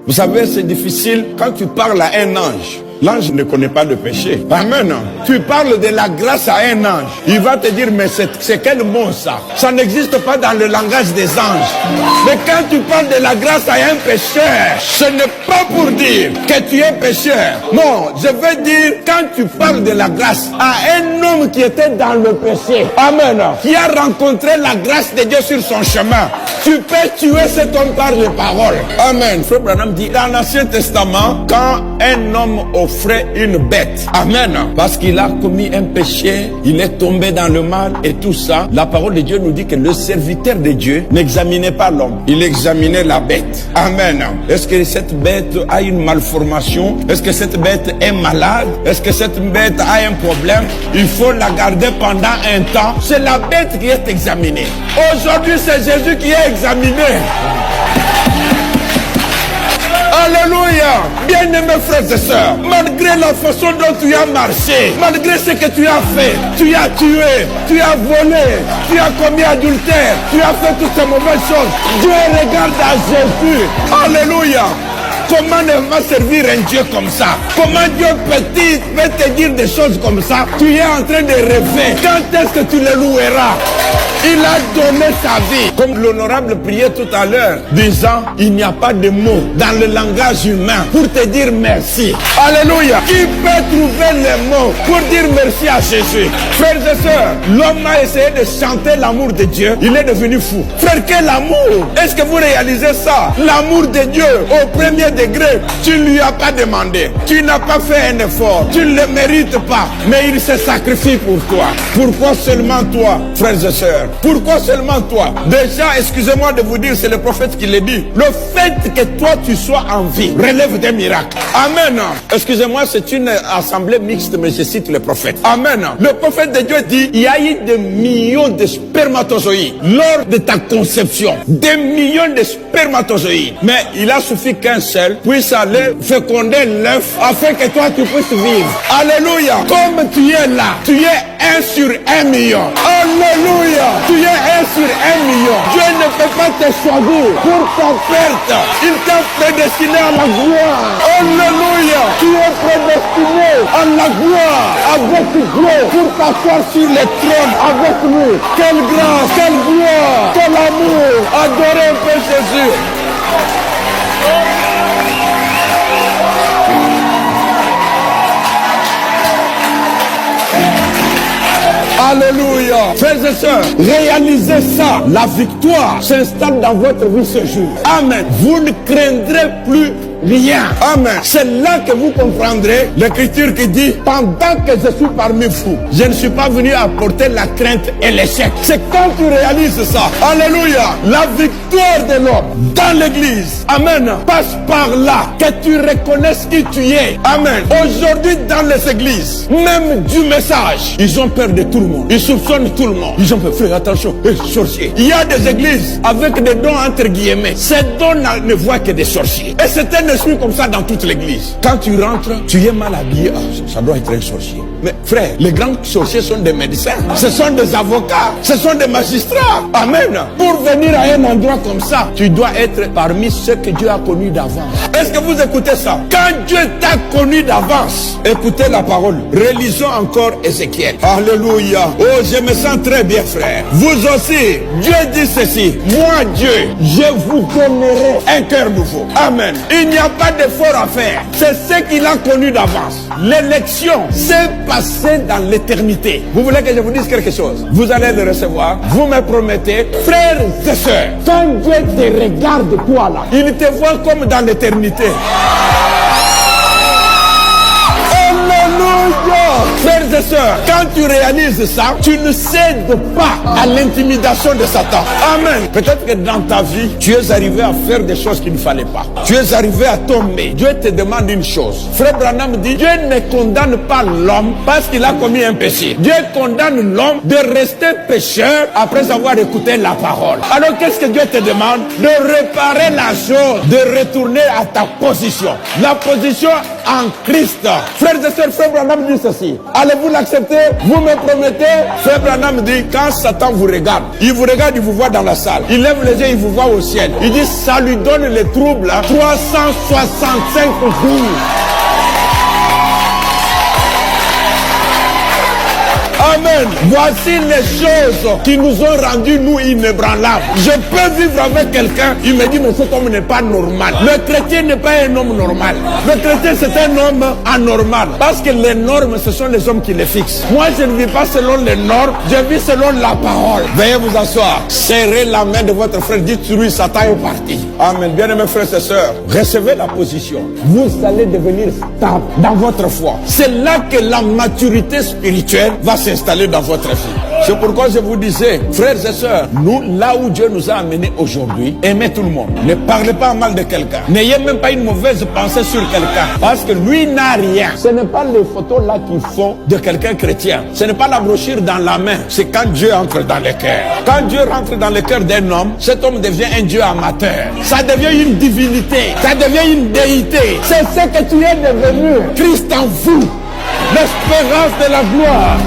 Vous savez, c'est difficile quand tu parles à un ange. L'ange ne connaît pas le péché. Amen. Tu parles de la grâce à un ange. Il va te dire, mais c'est quel mot ça? Ça n'existe pas dans le langage des anges. Mais quand tu parles de la grâce à un pécheur, ce n'est pas pour dire que tu es pécheur. Non, je veux dire, quand tu parles de la grâce à un homme qui était dans le péché, amen, qui a rencontré la grâce de Dieu sur son chemin, tu peux tuer cet homme par les paroles. Amen. Frère Branham dit, dans l'Ancien Testament, quand un homme offrait une bête, amen, parce qu'il a commis un péché, il est tombé dans le mal et tout ça, la parole de Dieu nous dit que le serviteur de Dieu n'examinait pas l'homme, il examinait la bête. Amen. Est-ce que cette bête a une malformation? Est-ce que cette bête est malade? Est-ce que cette bête a un problème? Il faut la garder pendant un temps. C'est la bête qui est examinée. Aujourd'hui, c'est Jésus qui est examiné. Alléluia. Bien-aimés frères et sœurs, malgré la façon dont tu as marché, malgré ce que tu as fait, tu as tué, tu as volé, tu as commis adultère, tu as fait toutes ces mauvaises choses, Dieu regarde à Jésus. Alléluia. Comment ne va servir un Dieu comme ça? Comment Dieu petit peut te dire des choses comme ça? Tu es en train de rêver. Quand est-ce que tu le loueras? Il a donné sa vie. Comme l'honorable priait tout à l'heure, disant, il n'y a pas de mots dans le langage humain pour te dire merci. Alléluia. Qui peut trouver les mots pour dire merci à Jésus? Frères et sœurs, l'homme a essayé de chanter l'amour de Dieu. Il est devenu fou. Frère, quel amour? Est-ce que vous réalisez ça? L'amour de Dieu au premier degré, tu ne lui as pas demandé. Tu n'as pas fait un effort. Tu ne le mérites pas. Mais il se sacrifie pour toi. Pourquoi seulement toi, frères et sœurs? Pourquoi seulement toi? Déjà, excusez-moi de vous dire, c'est le prophète qui le dit. Le fait que toi tu sois en vie relève des miracles. Amen. Excusez-moi, c'est une assemblée mixte, mais je cite le prophète. Amen. Le prophète de Dieu dit, il y a eu des millions de spermatozoïdes lors de ta conception. Des millions de spermatozoïdes. Mais il a suffi qu'un seul puisse aller féconder l'œuf afin que toi tu puisses vivre. Alléluia. Comme tu es là, tu es 1 sur 1 million. Alléluia. Tu es 1 sur 1 million. Dieu ne peut pas te choisir pour ta perte. Il t'a prédestiné à la gloire. Alléluia. Tu es prédestiné à la gloire avec Dieu pour t'asseoir sur le trône avec lui. Quelle grâce, quelle gloire, quel amour. Adorez un peu Jésus. Alléluia. Frères et sœurs, réalisez ça. La victoire s'installe dans votre vie ce jour. Amen. Vous ne craindrez plus rien. Amen. C'est là que vous comprendrez l'écriture qui dit, pendant que je suis parmi vous, je ne suis pas venu apporter la crainte et l'échec. C'est quand tu réalises ça. Alléluia. La victoire de l'homme dans l'église, amen, passe par là. Que tu reconnaisses qui tu es. Amen. Aujourd'hui dans les églises, même du message, ils ont peur de tout le monde. Ils soupçonnent tout le monde. Ils ont peur. Frère, attention, sorcier. Il y a des églises avec des dons entre guillemets. Ces dons ne voient que des sorciers. Et c'est un esprit comme ça dans toute l'église. Quand tu rentres, tu es mal habillé. Ah, ça doit être un sorcier. Mais frère, les grands sorciers sont des médecins. Ce sont des avocats. Ce sont des magistrats. Amen. Pour venir à un endroit comme ça, tu dois être parmi ceux que Dieu a connus d'avance. Est-ce que vous écoutez ça? Quand Dieu t'a connu d'avance, écoutez la parole. Relisons encore Ézéchiel. Alléluia. Oh, je me sens très bien, frère. Vous aussi, Dieu dit ceci. Moi, Dieu, je vous donnerai un cœur nouveau. Amen. Il n'y a pas d'effort à faire. C'est ce qu'il a connu d'avance. L'élection s'est passée dans l'éternité. Vous voulez que je vous dise quelque chose? Vous allez le recevoir. Vous me promettez, frères et sœurs, quand Dieu te regarde toi là, il te voit comme dans l'éternité. Frères et sœurs, quand tu réalises ça, tu ne cèdes pas à l'intimidation de Satan. Amen. Peut-être que dans ta vie, tu es arrivé à faire des choses qu'il ne fallait pas. Tu es arrivé à tomber. Dieu te demande une chose. Frère Branham dit, Dieu ne condamne pas l'homme parce qu'il a commis un péché. Dieu condamne l'homme de rester pécheur après avoir écouté la parole. Alors qu'est-ce que Dieu te demande? De réparer la chose, de retourner à ta position. La position en Christ. Frères et sœurs, Frère Branham dit ceci. Allez-vous l'accepter? Vous me promettez? Frère Branham me dit, quand Satan vous regarde, il vous voit dans la salle. Il lève les yeux, il vous voit au ciel. Il dit, ça lui donne les troubles, 365 jours. Amen. Voici les choses qui nous ont rendus, nous, inébranlables. Je peux vivre avec quelqu'un, il me dit, mais cet homme n'est pas normal. Le chrétien n'est pas un homme normal. Le chrétien, c'est un homme anormal. Parce que les normes, ce sont les hommes qui les fixent. Moi, je ne vis pas selon les normes, je vis selon la parole. Veuillez vous asseoir. Serrez la main de votre frère, dites-lui, Satan est parti. Amen. Bien-aimés frères et sœurs, recevez la position. Vous allez devenir stable dans votre foi. C'est là que la maturité spirituelle va s'installer dans votre vie. C'est pourquoi je vous disais, frères et sœurs, nous, là où Dieu nous a amenés aujourd'hui, aimez tout le monde. Ne parlez pas mal de quelqu'un. N'ayez même pas une mauvaise pensée sur quelqu'un. Parce que lui n'a rien. Ce n'est pas les photos là qu'ils font de quelqu'un chrétien. Ce n'est pas la brochure dans la main. C'est quand Dieu entre dans le cœur. Quand Dieu rentre dans le cœur d'un homme, cet homme devient un Dieu amateur. Ça devient une divinité. Ça devient une déité. C'est ce que tu es devenu. Christ en vous. L'espérance de la gloire.